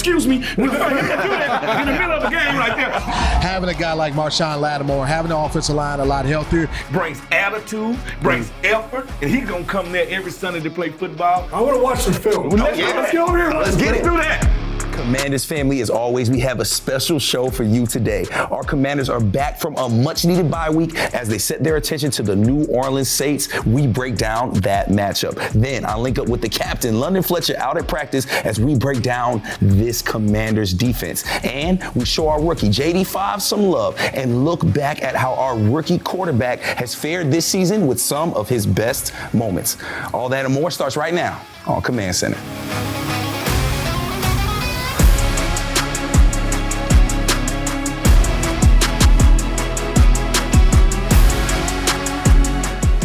excuse me. You can't do that in the middle of a game like that. Having a guy like Marshawn Lattimore, having the offensive line a lot healthier. Brings attitude, brings effort, and he's going to come there every Sunday to play football. I want to watch some film. Let's get over here. Let's get it. Do that. Commanders family, as always, we have a special show for you today. Our Commanders are back from a much-needed bye week as they set their attention to the New Orleans Saints. We break down that matchup. Then I'll link up with the captain, London Fletcher, out at practice as we break down this Commanders defense. And we show our rookie, JD5, some love and look back at how our rookie quarterback has fared this season with some of his best moments. All that and more starts right now on Command Center.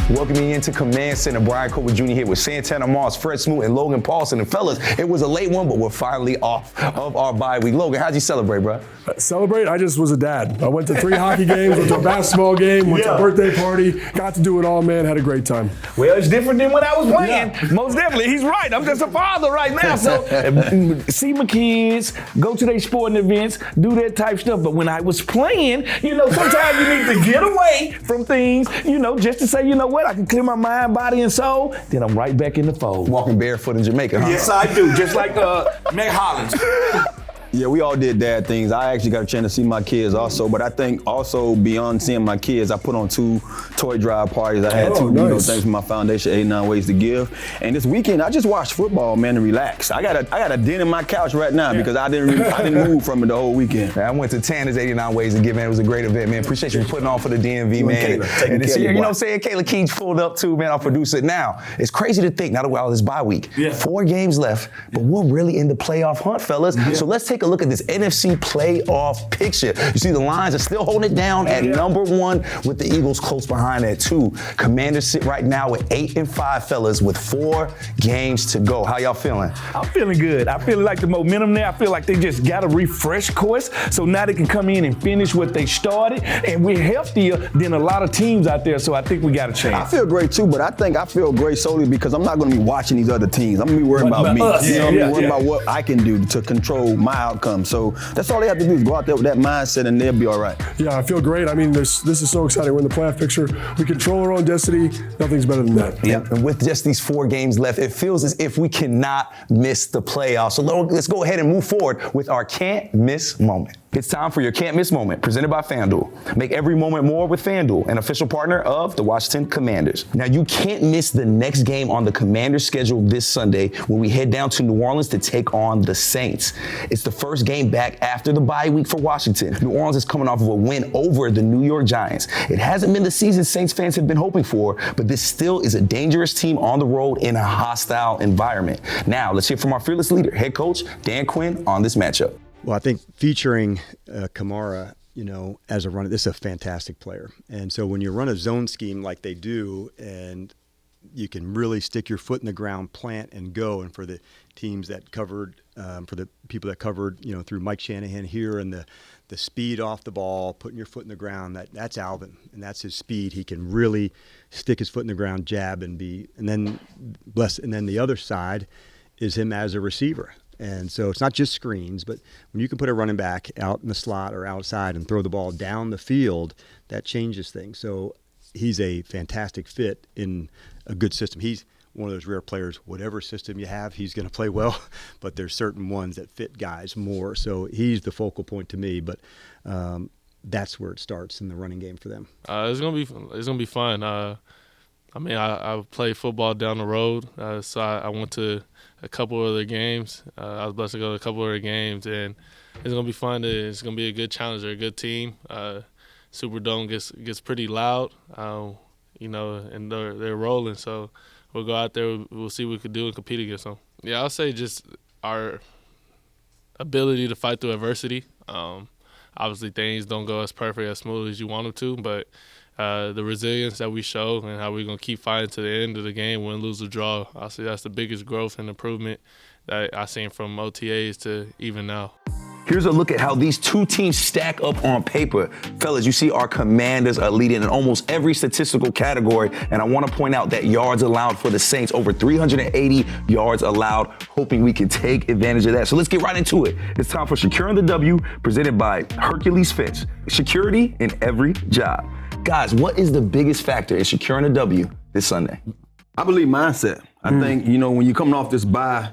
Welcoming into Command Center, Brian Colbert Jr. here with Santana Moss, Fred Smoot, and Logan Paulson. And fellas, it was a late one, but we're finally off of our bye week. Logan, how'd you celebrate, bro? Celebrate? I just was a dad. I went to 3 hockey games, went to a basketball game, went to a birthday party, got to do it all, man, had a great time. Well, it's different than when I was playing. Yeah. Most definitely. He's right. I'm just a father right now. So see my kids, go to their sporting events, do that type stuff. But when I was playing, sometimes you need to get away from things, just to say, you know what, I can clear my mind, body, and soul. Then I'm right back in the fold. Walking barefoot in Jamaica, huh? Yes, I do. Just like Meg Hollins. Yeah, we all did dad things. I actually got a chance to see my kids also, but I think also beyond seeing my kids, I put on 2 toy drive parties. I had 2, nice. Thanks to my foundation, 89 Ways to Give. And this weekend, I just watched football, man, and relax. I got a den in my couch right now because I didn't move from it the whole weekend. I went to Tanner's 89 Ways to Give, man. It was a great event, man. Appreciate you putting on for the DMV, man. And this year, Kayla Keys pulled up too, man. I'll produce it now. It's crazy to think, now that we're out of this bye week, 4 games left, but we're really in the playoff hunt, fellas. So let's take a look at this NFC playoff picture. You see the Lions are still holding it down at number 1 with the Eagles close behind at 2. Commanders sit right now at 8-5, fellas, with 4 games to go. How y'all feeling? I'm feeling good. I feel like the momentum there. I feel like they just got a refresh course, so now they can come in and finish what they started, and we're healthier than a lot of teams out there, so I think we got a chance. I feel great too, but I think I feel great solely because I'm not going to be watching these other teams. I'm going to be worried about me. Worried about what I can do to control my outcome. So that's all they have to do is go out there with that mindset and they'll be all right. Yeah, I feel great. I mean, this is so exciting. We're in the playoff picture. We control our own destiny. Nothing's better than that. Yeah, and with just these 4 games left, it feels as if we cannot miss the playoffs. So let's go ahead and move forward with our can't miss moment. It's time for your can't miss moment, presented by FanDuel. Make every moment more with FanDuel, an official partner of the Washington Commanders. Now, you can't miss the next game on the Commanders schedule this Sunday when we head down to New Orleans to take on the Saints. It's the first game back after the bye week for Washington. New Orleans is coming off of a win over the New York Giants. It hasn't been the season Saints fans have been hoping for, but this still is a dangerous team on the road in a hostile environment. Now, let's hear from our fearless leader, head coach Dan Quinn, on this matchup. Well, I think featuring Kamara, as a runner, this is a fantastic player. And so when you run a zone scheme like they do, and you can really stick your foot in the ground, plant and go. And for the teams that covered, for the people that covered, through Mike Shanahan here, and the speed off the ball, putting your foot in the ground, that's Alvin, and that's his speed. He can really stick his foot in the ground, jab, and then the other side is him as a receiver. And so it's not just screens, but when you can put a running back out in the slot or outside and throw the ball down the field, that changes things. So he's a fantastic fit in a good system. He's one of those rare players, whatever system you have, he's going to play well, but there's certain ones that fit guys more. So he's the focal point to me, but that's where it starts in the running game for them. It's gonna be fun. I play football down the road, so I went to a couple of other games. I was blessed to go to a couple of other games, and it's gonna be fun. It's gonna be a good challenge. They're a good team. Superdome gets pretty loud, and they're rolling. So we'll go out there. We'll see what we can do and compete against them. Yeah, I'll say just our ability to fight through adversity. Obviously, things don't go as perfect, as smooth as you want them to, but the resilience that we show and how we're going to keep fighting to the end of the game, win, lose, or draw, I see that's the biggest growth and improvement that I've seen from OTAs to even now. Here's a look at how these two teams stack up on paper. Fellas, you see our Commanders are leading in almost every statistical category, and I want to point out that yards allowed for the Saints, over 380 yards allowed, hoping we can take advantage of that. So let's get right into it. It's time for Securing the W, presented by Hercules Fence. Security in every job. Guys, what is the biggest factor in securing a W this Sunday? I believe mindset. I think, when you're coming off this bye,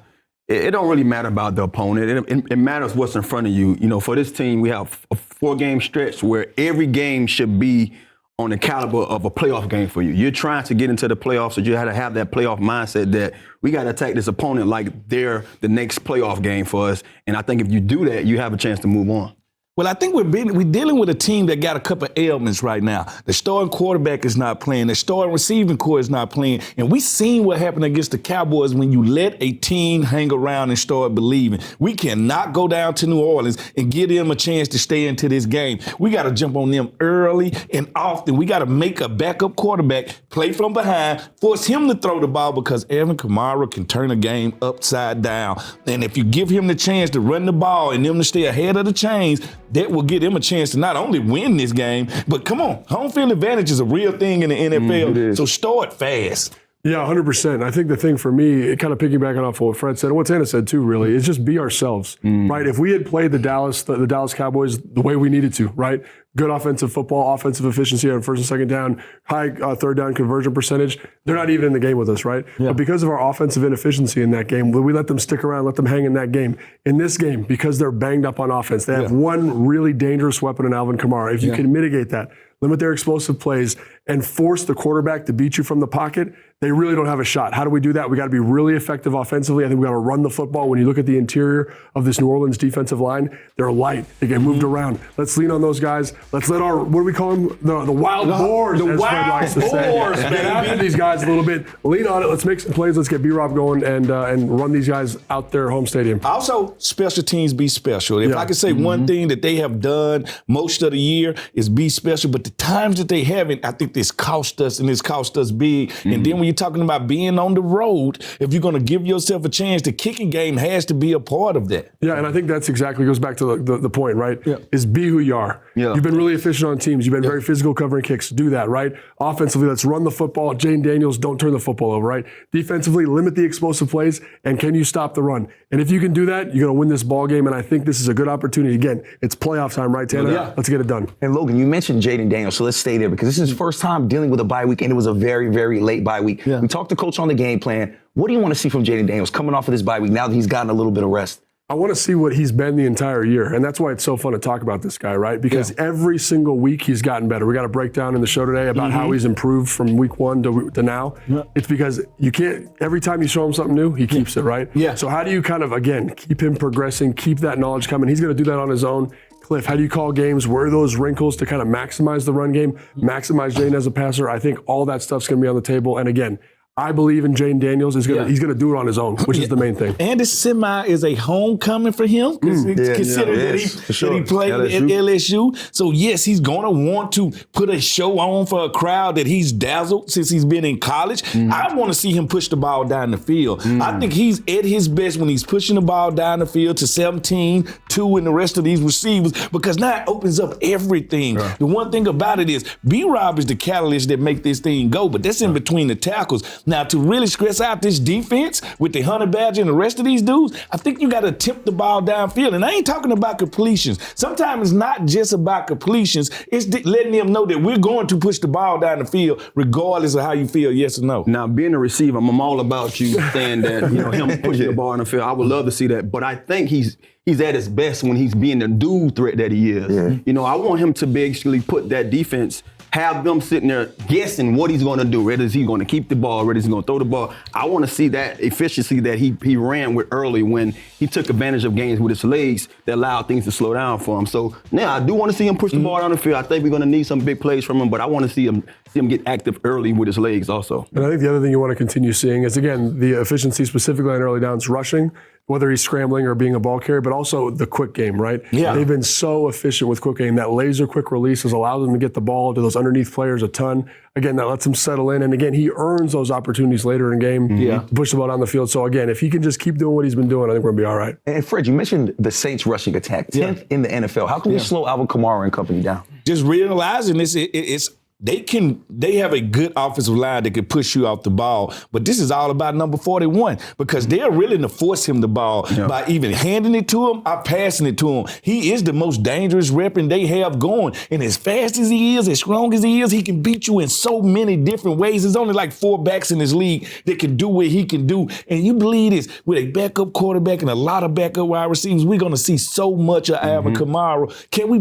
it don't really matter about the opponent. It matters what's in front of you. For this team, we have a 4-game stretch where every game should be on the caliber of a playoff game for you. You're trying to get into the playoffs, so you have to have that playoff mindset that we got to attack this opponent like they're the next playoff game for us. And I think if you do that, you have a chance to move on. Well, I think we're dealing with a team that got a couple of ailments right now. The starting quarterback is not playing. The starting receiving core is not playing. And we seen what happened against the Cowboys when you let a team hang around and start believing. We cannot go down to New Orleans and give them a chance to stay into this game. We got to jump on them early and often. We got to make a backup quarterback play from behind, force him to throw the ball, because Alvin Kamara can turn a game upside down. And if you give him the chance to run the ball and them to stay ahead of the chains, that will give them a chance to not only win this game, but come on, home field advantage is a real thing in the NFL. So start fast. Yeah, 100%. I think the thing for me, kind of piggybacking off what Fred said, and what Tana said too, really, is just be ourselves, right? If we had played the Dallas Cowboys the way we needed to, right? Good offensive football, offensive efficiency on first and second down, high third down conversion percentage, they're not even in the game with us, right? Yeah. But because of our offensive inefficiency in that game, we let them stick around, let them hang in that game. In this game, because they're banged up on offense, they have one really dangerous weapon in Alvin Kamara. If you can mitigate that, limit their explosive plays, and force the quarterback to beat you from the pocket, they really don't have a shot. How do we do that? We got to be really effective offensively. I think we got to run the football. When you look at the interior of this New Orleans defensive line, they're light. They get moved around. Let's lean on those guys. Let's let our, what do we call them? The wild boars, as Fred likes to say. Get after these guys a little bit. Lean on it. Let's make some plays. Let's get B-Rob going and run these guys out their home stadium. Also, special teams be special. If I could say one thing that they have done most of the year is be special, but the times that they haven't, I think this cost us, and it's cost us big. And then when you're talking about being on the road, if you're going to give yourself a chance, the kicking game has to be a part of that. Yeah, and I think that's exactly goes back to the point, right? Yeah. Is be who you are. Yeah. You've been really efficient on teams. You've been very physical covering kicks. Do that, right? Offensively, let's run the football. Jayden Daniels, don't turn the football over, right? Defensively, limit the explosive plays, and can you stop the run? And if you can do that, you're going to win this ball game, and I think this is a good opportunity. Again, it's playoff time, right, Tana? Yeah. Let's get it done. And Logan, you mentioned Jayden Daniels, so let's stay there because this is his first time dealing with a bye week, and it was a very, very late bye week. Yeah. We talked to Coach on the game plan. What do you want to see from Jayden Daniels coming off of this bye week now that he's gotten a little bit of rest? I want to see what he's been the entire year, and that's why it's so fun to talk about this guy, right? Because every single week he's gotten better. We got a breakdown in the show today about how he's improved from week 1 to now. Yeah. It's because you can't, every time you show him something new, he keeps it, right? Yeah. So how do you kind of, again, keep him progressing, keep that knowledge coming? He's going to do that on his own. Cliff, how do you call games? Where are those wrinkles to kind of maximize the run game, maximize Jayden as a passer? I think all that stuff's going to be on the table. And again, I believe in Jayden Daniels. He's gonna do it on his own, which is the main thing. And this semi is a homecoming for him. Consider that he played at LSU. So yes, he's gonna want to put a show on for a crowd that he's dazzled since he's been in college. I want to see him push the ball down the field. I think he's at his best when he's pushing the ball down the field to 17, 2, and the rest of these receivers, because now it opens up everything. The one thing about it is B-Rob is the catalyst that make this thing go, but that's in between the tackles. Now, to really stress out this defense with the Hunter Badger and the rest of these dudes, I think you got to tip the ball downfield. And I ain't talking about completions. Sometimes it's not just about completions. It's letting them know that we're going to push the ball down the field regardless of how you feel, yes or no. Now, being a receiver, I'm all about you saying that, him pushing the ball in the field. I would love to see that. But I think he's at his best when he's being the dude threat that he is. Yeah. I want him to basically put that defense, have them sitting there guessing what he's going to do. Whether he's going to keep the ball, whether he's going to throw the ball. I want to see that efficiency that he ran with early when he took advantage of games with his legs that allowed things to slow down for him. So now I do want to see him push the ball down the field. I think we're going to need some big plays from him, but I want to see him get active early with his legs also. And I think the other thing you want to continue seeing is, again, the efficiency specifically on early downs rushing whether he's scrambling or being a ball carrier, but also the quick game, right? Yeah. They've been so efficient with quick game. That laser quick release has allowed them to get the ball to those underneath players a ton. Again, that lets him settle in. And again, he earns those opportunities later in game to push the ball down the field. So again, if he can just keep doing what he's been doing, I think we're going to be all right. And Fred, you mentioned the Saints rushing attack, 10th in the NFL. How can we slow Alvin Kamara and company down? Just realizing it's they have a good offensive line that can push you off the ball, but this is all about number 41 because they're willing to force him the ball by even handing it to him or passing it to him. He is the most dangerous weapon they have going, and as fast as he is, as strong as he is, he can beat you in so many different ways. There's only like 4 backs in this league that can do what he can do, and you believe this with a backup quarterback and a lot of backup wide receivers, we're going to see so much of Alvin Kamara. Can we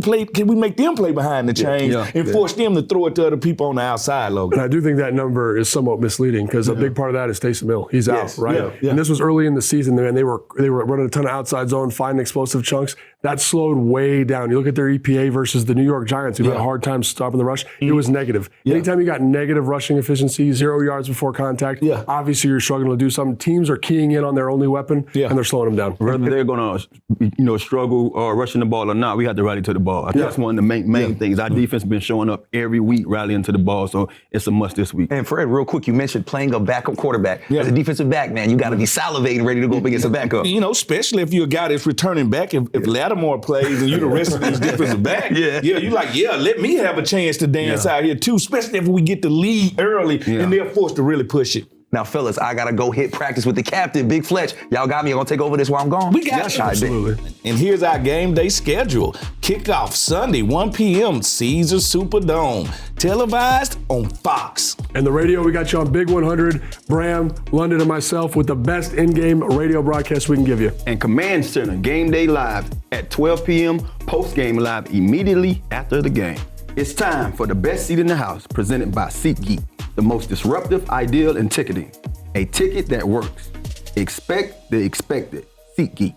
make them play behind the chains and force them to throw it to other people on the outside, Logan? And I do think that number is somewhat misleading because a big part of that is Taysom Hill. He's out, right? And this was early in the season, and they were running a ton of outside zone, finding explosive chunks. That slowed way down. You look at their EPA versus the New York Giants, who had a hard time stopping the rush. It was negative. Anytime you got negative rushing efficiency, 0 yards before contact, obviously you're struggling to do something. Teams are keying in on their only weapon, and they're slowing them down. Whether they're going to, struggle rushing the ball or not, we have to rally to the ball. I think that's one of the main things. Our defense has been showing up every week, rallying to the ball, so it's a must this week. And Fred, real quick, you mentioned playing a backup quarterback. As a defensive back, man, you got to be salivating, ready to go up against a backup. Especially if you're a guy that's returning back. If Lattimore plays and you the rest of these defensive back, you're like, let me have a chance to dance out here too, especially if we get the lead early and they're forced to really push it. Now, fellas, I got to go hit practice with the captain, Big Fletch. Y'all got me. You're going to take over this while I'm gone? We got you. Absolutely. And here's our game day schedule. Kickoff Sunday, 1 p.m., Caesar Superdome. Televised on Fox. And the radio, we got you on Big 100, Bram, London, and myself with the best in-game radio broadcast we can give you. And Command Center, game day live at 12 p.m., post-game live immediately after the game. It's time for the best seat in the house, presented by SeatGeek, the most disruptive ideal in ticketing. A ticket that works. Expect the expected. SeatGeek.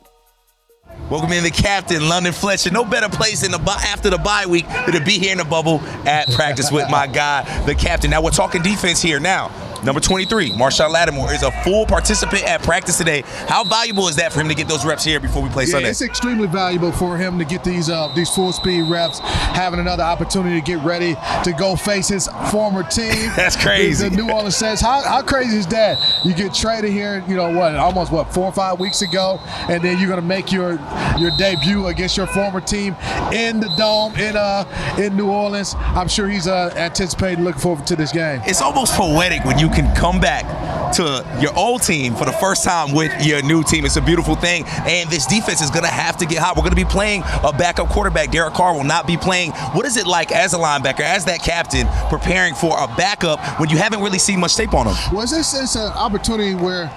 Welcome in the captain, London Fletcher. No better place after the bye week than to be here in the bubble at practice with my guy, the captain. Now we're talking defense here now. Number 23, Marshawn Lattimore, is a full participant at practice today. How valuable is that for him to get those reps here before we play Sunday? It's extremely valuable for him to get these full speed reps, having another opportunity to get ready to go face his former team. That's crazy. The New Orleans Saints. How crazy is that? You get traded here, almost 4 or 5 weeks ago, and then you're going to make your debut against your former team in the Dome in New Orleans. I'm sure he's anticipating, looking forward to this game. It's almost poetic when you can come back to your old team for the first time with your new team. It's a beautiful thing, and this defense is going to have to get hot. We're going to be playing a backup quarterback. Derek Carr will not be playing. What is it like as a linebacker, as that captain, preparing for a backup when you haven't really seen much tape on him? Well, it's an opportunity where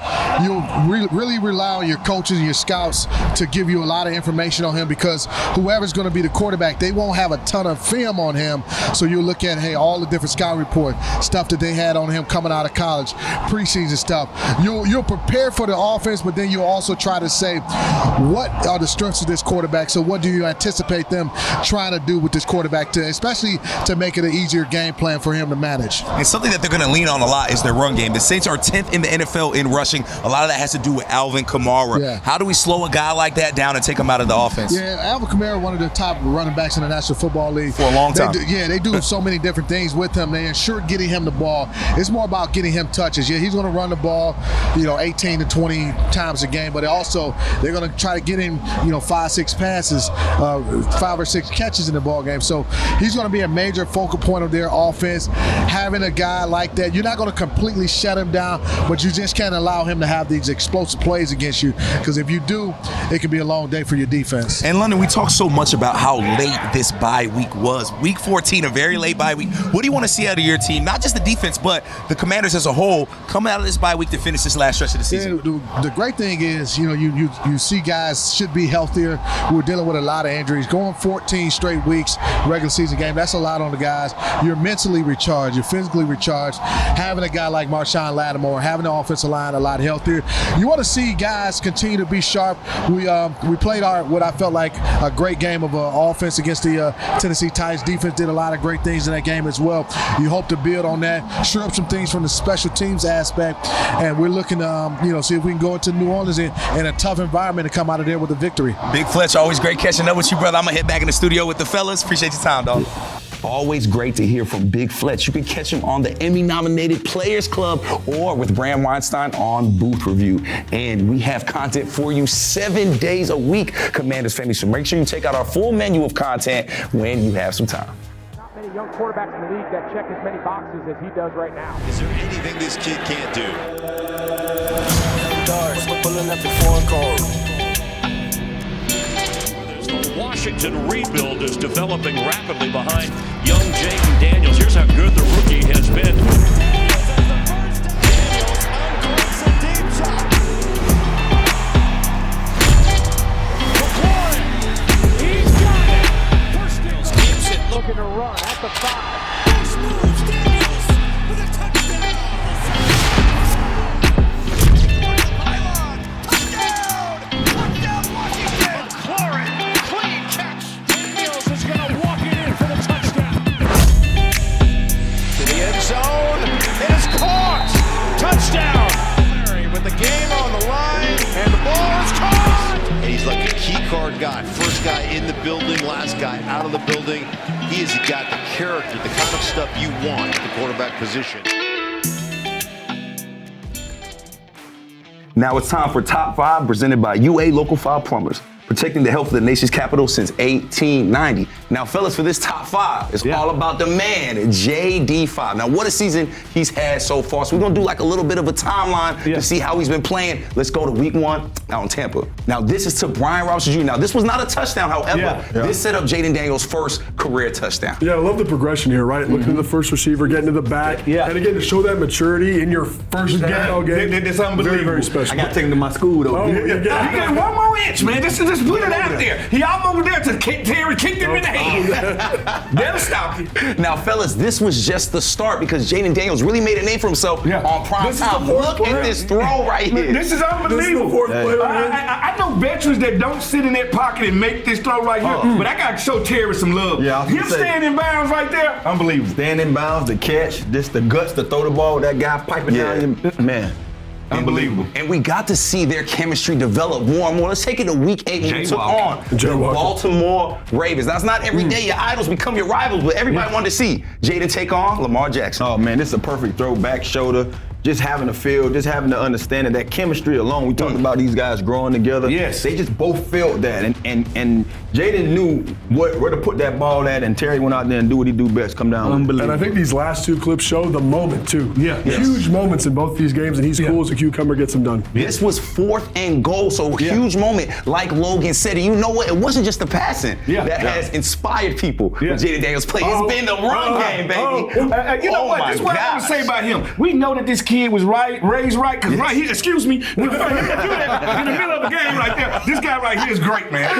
you'll really rely on your coaches and your scouts to give you a lot of information on him, because whoever's going to be the quarterback, they won't have a ton of film on him. So you'll look at, all the different scout report stuff that they had on him coming out of college, preseason stuff. You'll prepare for the offense, but then you'll also try to say, what are the strengths of this quarterback? So what do you anticipate them trying to do with this quarterback, especially to make it an easier game plan for him to manage? And something that they're going to lean on a lot is their run game. The Saints are 10th in the NFL in rushing. A lot of that has to do with Alvin Kamara. Yeah. How do we slow a guy like that down and take him out of the offense? Yeah, Alvin Kamara, one of the top running backs in the National Football League. For a long time. They do so many different things with him. They ensure getting him the ball. It's more about getting him touches. Yeah, he's going to run the ball, 18 to 20 times a game, but also they're going to try to get him, 5-6 passes, 5 or 6 catches in the ball game. So he's going to be a major focal point of their offense. Having a guy like that, you're not going to completely shut him down, but you just can't allow him to have these explosive plays against you, because if you do, it can be a long day for your defense. And London, we talk so much about how late this bye week was. Week 14, a very late bye week. What do you want to see out of your team? Not just the defense, but the Commanders as a whole, coming out of this bye week to finish this last stretch of the season. Yeah, the great thing is, you see guys should be healthier. We're dealing with a lot of injuries. Going 14 straight weeks, regular season game, that's a lot on the guys. You're mentally recharged. You're physically recharged. Having a guy like Marshawn Lattimore, having the offensive line a lot healthier. You want to see guys continue to be sharp. We played what I felt like a great game of offense against the Tennessee Titans. Defense did a lot of great things in that game as well. You hope to build on that, shore up some things from the special teams aspect, and we're looking to see if we can go into New Orleans in a tough environment and come out of there with a victory. Big Fletch, always great catching up with you, brother. I'm going to head back in the studio with the fellas. Appreciate your time, dog. Always great to hear from Big Fletch. You can catch him on the Emmy-nominated Players Club or with Bram Weinstein on Booth Review. And we have content for you 7 days a week, Commanders family. So make sure you check out our full menu of content when you have some time. Not many young quarterbacks in the league that check as many boxes as he does right now. Is there anything this kid can't do? Pulling up the foreign code. The Washington rebuild is developing rapidly behind young Jayden Daniels. Here's how good the rookie has been. Daniels uncorks a deep shot. McLaurin, he's got it. First Daniels keeps it. Looking to run at the 5. Nice moves, Daniels with a touchdown. Pylon, touchdown. Touchdown, Washington. McLaurin, clean catch. Daniels is going to walk it in for the touchdown. To the end zone. It is caught. Touchdown. Larry with the game on the line. And the ball is caught. And he's like a key card guy. First guy in the building, last guy out of the building. He has got the character, the kind of stuff you want at the quarterback position. Now it's time for Top 5 presented by UA Local 5 Plumbers, protecting the health of the nation's capital since 1890. Now, fellas, for this Top 5, it's all about the man, JD5. Now, what a season he's had so far. So we're going to do like a little bit of a timeline to see how he's been playing. Let's go to week 1 out in Tampa. Now, this is to Brian Robinson Jr. Now, this was not a touchdown, however. This set up Jayden Daniels' first career touchdown. Yeah, I love the progression here, right? Looking to the first receiver, getting to the back. Yeah. And again, to show that maturity in your first game. That's unbelievable. Very, very special. I got to take him to my school, though. Oh, He got one more inch, man. Just put it out there. He almost there to Terry kicked him in the head. That'll stop you. Now, fellas, this was just the start because Jayden Daniels really made a name for himself on prime time. Look at this throw right here. This is unbelievable. I know veterans that don't sit in that pocket and make this throw right here, but I got to show Terry some love. Yeah, I was him gonna say- standing in bounds right there. Unbelievable. Stand in bounds, the catch, just the guts to throw the ball with that guy piping down. Man, unbelievable. And we got to see their chemistry develop more and more. Let's take it to week 8 when we took on the Baltimore Ravens. Now, it's not every day your idols become your rivals, but everybody wanted to see Jayden take on Lamar Jackson. Oh, man, this is a perfect throw, back shoulder. Just having the feel, just having the understanding, that chemistry alone. We talked about these guys growing together. Yes. They just both felt that. And Jayden knew where to put that ball at, and Terry went out there and do what he do best, come down. And I think these last 2 clips show the moment, too. Yeah. Huge moments in both these games, and he's cool as a cucumber, gets them done. This was 4th and goal, so huge moment. Like Logan said, and you know what? It wasn't just the passing that has inspired people with Jayden Daniels' play. It's been the run game, baby. You know what? This is what I want to say about him. We know that this kid was raised right, because right here, excuse me, in the middle of the game right there, this guy right here is great, man.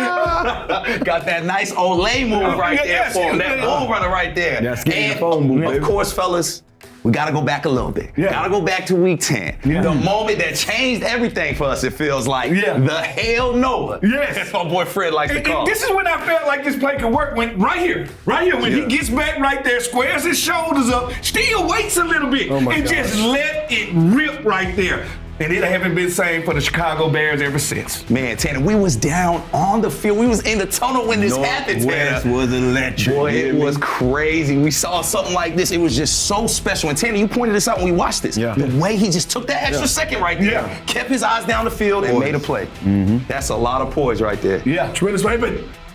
Got that nice Olay move right there for him. That bull runner right there. That's getting And the phone move, of baby. course, fellas, we got to go back a little bit. Got to go back to week 10. The moment that changed everything for us, it feels like. The hell Nola. That's my boy Fred likes to call. This is when I felt like this play could work. When when he gets back right there, squares his shoulders up, still waits a little bit, and just let it rip right there. And it haven't been the same for the Chicago Bears ever since. Man, Tanner, we was down on the field. We was in the tunnel when this happened, Tanner. Northwest was electric. Boy, it was crazy. We saw something like this. It was just so special. And Tanner, you pointed this out when we watched this. The way he just took that extra second right there, kept his eyes down the field and made a play. That's a lot of poise right there. Tremendous play, but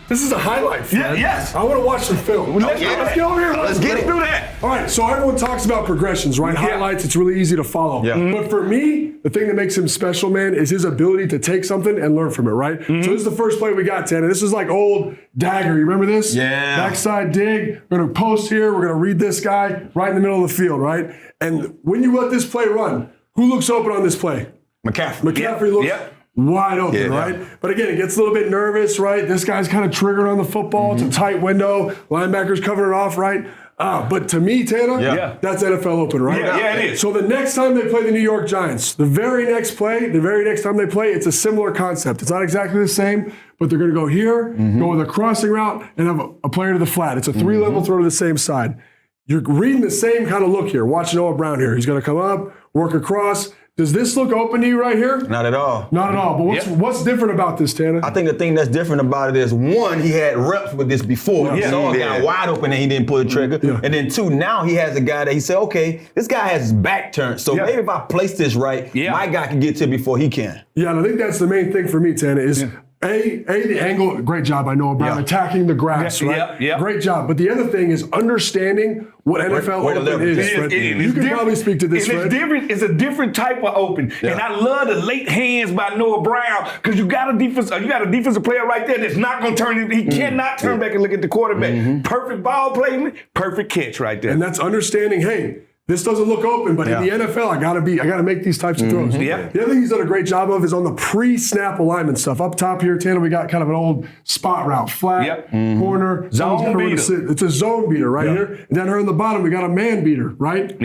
this is a highlight, Fred. Yes. I want to watch the film. Let's get over here. Let's get it. Do that. All right, so everyone talks about progressions, right? Highlights, it's really easy to follow. But for me, the thing that makes him special, man, is his ability to take something and learn from it, right? So this is the first play we got, Tanner. This is like old dagger. You remember this? Yeah. Backside dig. We're going to post here. We're going to read this guy right in the middle of the field, right? And when you let this play run, who looks open on this play? McCaffrey looks wide open, right? But again, it gets a little bit nervous, right? This guy's kind of triggered on the football. It's a tight window. Linebackers covering it off, right? But to me, Tanner, that's NFL open, right? Yeah, it is. So the next time they play the New York Giants, the very next time they play, it's a similar concept. It's not exactly the same, but they're going to go here, go with a crossing route, and have a player to the flat. It's a 3-level throw to the same side. you're reading the same kind of look here. Watch Noah Brown here. He's going to come up, work across. Does this look open to you right here? Not at all. Not at all. But what's different about this, Tanner? I think the thing that's different about it is, one, he had reps with this before. Yeah. So he got wide open and he didn't pull the trigger. Yeah. And then two, now he has a guy that he said, okay, this guy has his back turned. So maybe if I place this right, my guy can get to it before he can. Yeah, and I think that's the main thing for me, Tanner, is the angle. Great job by Noah Brown attacking the grass, right? Yeah. Great job. But the other thing is understanding what NFL open is. You can probably speak to this, Fred. It's a different type of open. And I love the late hands by Noah Brown because you got a defensive player right there that's not going to turn. He cannot turn back and look at the quarterback. Perfect ball placement, perfect catch right there. And that's understanding, hey, this doesn't look open, but in the NFL, I gotta make these types of throws. The other thing he's done a great job of is on the pre-snap alignment stuff. Up top here, Tanner, we got kind of an old spot route, flat, corner, zone beater. It's a zone beater right here. And then here on the bottom, we got a man beater, right?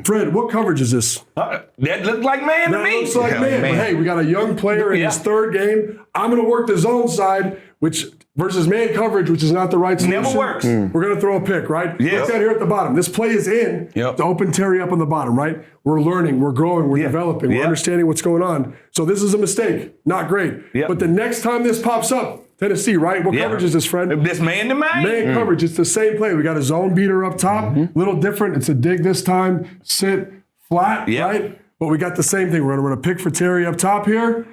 Fred, what coverage is this? That looks like man to me. That looks like man. But hey, we got a young player in his third game. I'm gonna work the zone side, which versus man coverage, which is not the right solution. Never works. We're going to throw a pick, right? Look down here at the bottom. This play is in to open Terry up on the bottom, right? We're learning, we're growing, we're developing, we're understanding what's going on. So this is a mistake. Not great. But the next time this pops up, Tennessee, right? What coverage is this, Fred? This man to man. Man coverage. It's the same play. We got a zone beater up top. Little different. It's a dig this time. Sit flat, right? But we got the same thing. We're going to run a pick for Terry up top here.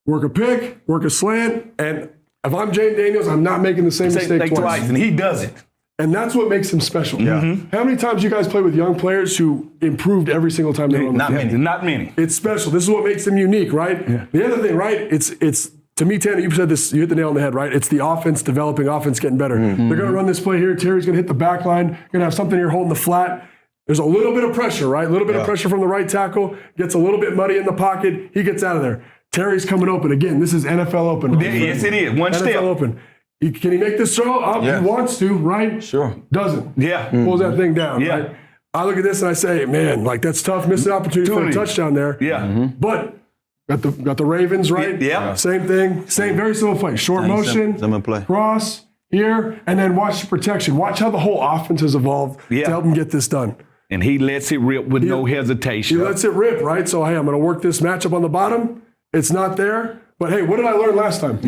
Work a pick, work a slant, and if I'm Jayden Daniels, I'm not making the same mistake twice. And he does it. And that's what makes him special. How many times you guys play with young players who improved every single time they were on the field? Not many. It's special. This is what makes them unique, right? The other thing, right, it's to me, Tanner, you said this, you hit the nail on the head, right? It's the offense developing, offense getting better. They're going to run this play here. Terry's going to hit the back line. You're going to have something here holding the flat. There's a little bit of pressure, right? A little bit of pressure from the right tackle. Gets a little bit muddy in the pocket. He gets out of there. Terry's coming open. Again, this is NFL open. Right? Yes, it is. One NFL step. Open. Can he make this throw? He wants to, right? Sure. Doesn't. Pulls that thing down, right? I look at this and I say, man, like that's tough. Missed an opportunity for a touchdown there. But got the Ravens, right? Same thing. Same, very simple play. Short motion, cross here, and then watch the protection. Watch how the whole offense has evolved to help him get this done. And he lets it rip with no hesitation. He lets it rip, right? So, hey, I'm going to work this matchup on the bottom. It's not there. But, hey, what did I learn last time?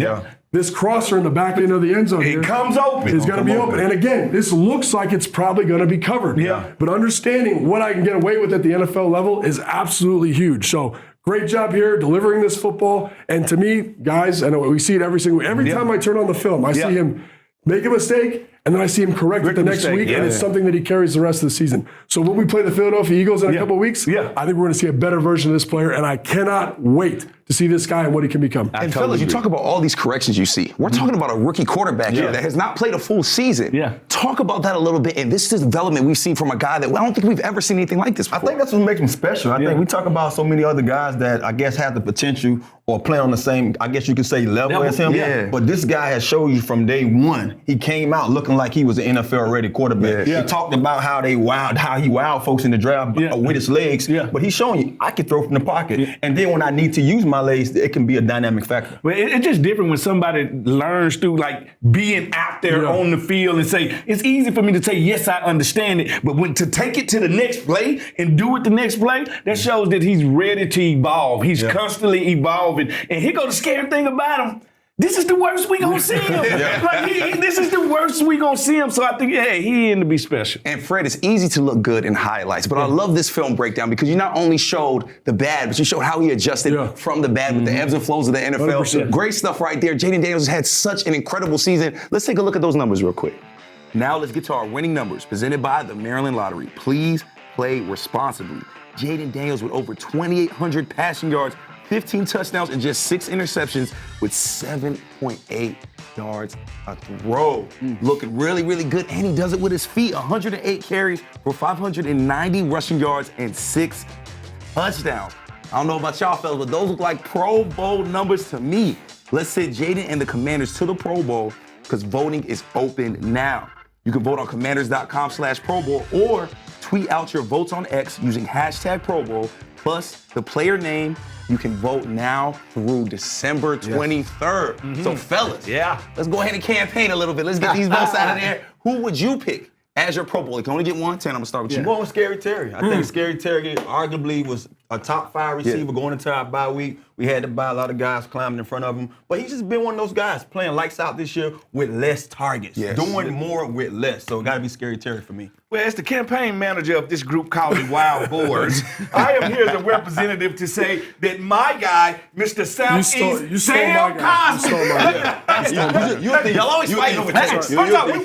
This crosser in the back end of the end zone it comes open. It's going to be open. And, again, this looks like it's probably going to be covered. But understanding what I can get away with at the NFL level is absolutely huge. So, great job here delivering this football. And to me, guys, I know we see it every time I turn on the film, I see him make a mistake, and then I see him correct it the next week, and it's something that he carries the rest of the season. So when we play the Philadelphia Eagles in a couple of weeks, I think we're going to see a better version of this player, and I cannot wait to see this guy and what he can become. And fellas, you talk about all these corrections you see. We're talking about a rookie quarterback here that has not played a full season. Talk about that a little bit, and this is development we've seen from a guy that I don't think we've ever seen anything like this before. I think that's what makes him special. I think we talk about so many other guys that I guess have the potential or play on the same, I guess you could say, level as him. But this guy has showed you from day one, he came out looking like he was an NFL-ready quarterback. He talked about how he wowed folks in the draft with his legs. But he's showing you, I can throw from the pocket. And then when I need to use my legs, it can be a dynamic factor. Well, it's just different when somebody learns through like being out there on the field and say, it's easy for me to say, yes, I understand it. But when to take it to the next play and do it the next play, that shows that he's ready to evolve. He's constantly evolving. And here goes the scary thing about him. This is the worst we gonna see him. This is the worst we gonna see him. So I think, hey, he in to be special. And Fred, it's easy to look good in highlights, but I love this film breakdown because you not only showed the bad, but you showed how he adjusted from the bad with the ebbs and flows of the NFL. 100%. Great stuff right there. Jayden Daniels has had such an incredible season. Let's take a look at those numbers real quick. Now let's get to our winning numbers presented by the Maryland Lottery. Please play responsibly. Jayden Daniels with over 2,800 passing yards, 15 touchdowns, and just 6 interceptions with 7.8 yards a throw. Looking really, really good, and he does it with his feet. 108 carries for 590 rushing yards and 6 touchdowns. I don't know about y'all fellas, but those look like Pro Bowl numbers to me. Let's send Jayden and the Commanders to the Pro Bowl because voting is open now. You can vote on commanders.com/Pro Bowl or tweet out your votes on X using hashtag Pro Bowl plus the player name. You can vote now through December 23rd. So fellas, let's go ahead and campaign a little bit. Let's get these votes out of there. Who would you pick as your Pro Bowl. You can only get one. 10, I'm going to start with you. I'm going with Scary Terry. I think Scary Terry arguably was a top 5 receiver going into our bye week. We had to buy a lot of guys climbing in front of him. But he's just been one of those guys playing lights out this year with less targets. Doing more with less. So it got to be Scary Terry for me. Well, as the campaign manager of this group called the Wild Boars, I am here as a representative to say that my guy, Mr. Southeast, Sam Cosby. Y'all always fighting over that.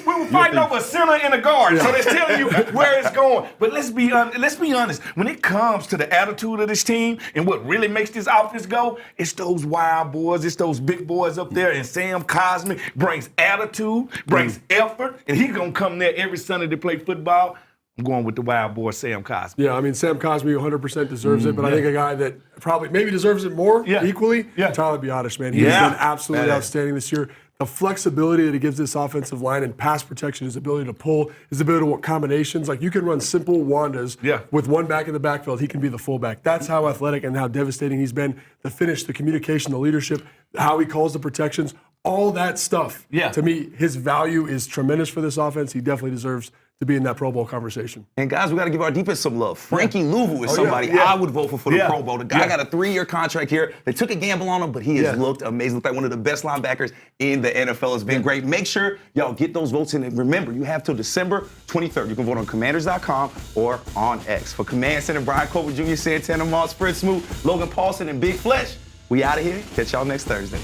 We were fighting over a center and a guard, so that's telling you where it's going. But let's be honest. When it comes to the attitude of this team and what really makes this offense go, it's those wild boys, it's those big boys up there, and Sam Cosmi brings attitude, brings effort, and he's going to come there every Sunday to play football. I'm going with the wild boy, Sam Cosmi. Yeah, I mean, Sam Cosmi 100% deserves it, but I think a guy that probably maybe deserves it more equally, Tyler Biadasz, man. He's been absolutely outstanding this year. The flexibility that he gives this offensive line and pass protection, his ability to pull, his ability to work combinations. Like, you can run simple wandas with one back in the backfield. He can be the fullback. That's how athletic and how devastating he's been. The finish, the communication, the leadership, how he calls the protections, all that stuff. To me, his value is tremendous for this offense. He definitely deserves to be in that Pro Bowl conversation. And guys, we got to give our defense some love. Frankie Louvu is somebody I would vote for the Pro Bowl. The guy got a 3-year contract here. They took a gamble on him, but he has looked amazing. Looked like one of the best linebackers in the NFL. It's been great. Make sure y'all get those votes in. And remember, you have till December 23rd. You can vote on commanders.com or on X. For Command Center, Brian Colbert Jr., Santana Moss, Fred Smoot, Logan Paulson, and Big Fletch, we out of here. Catch y'all next Thursday.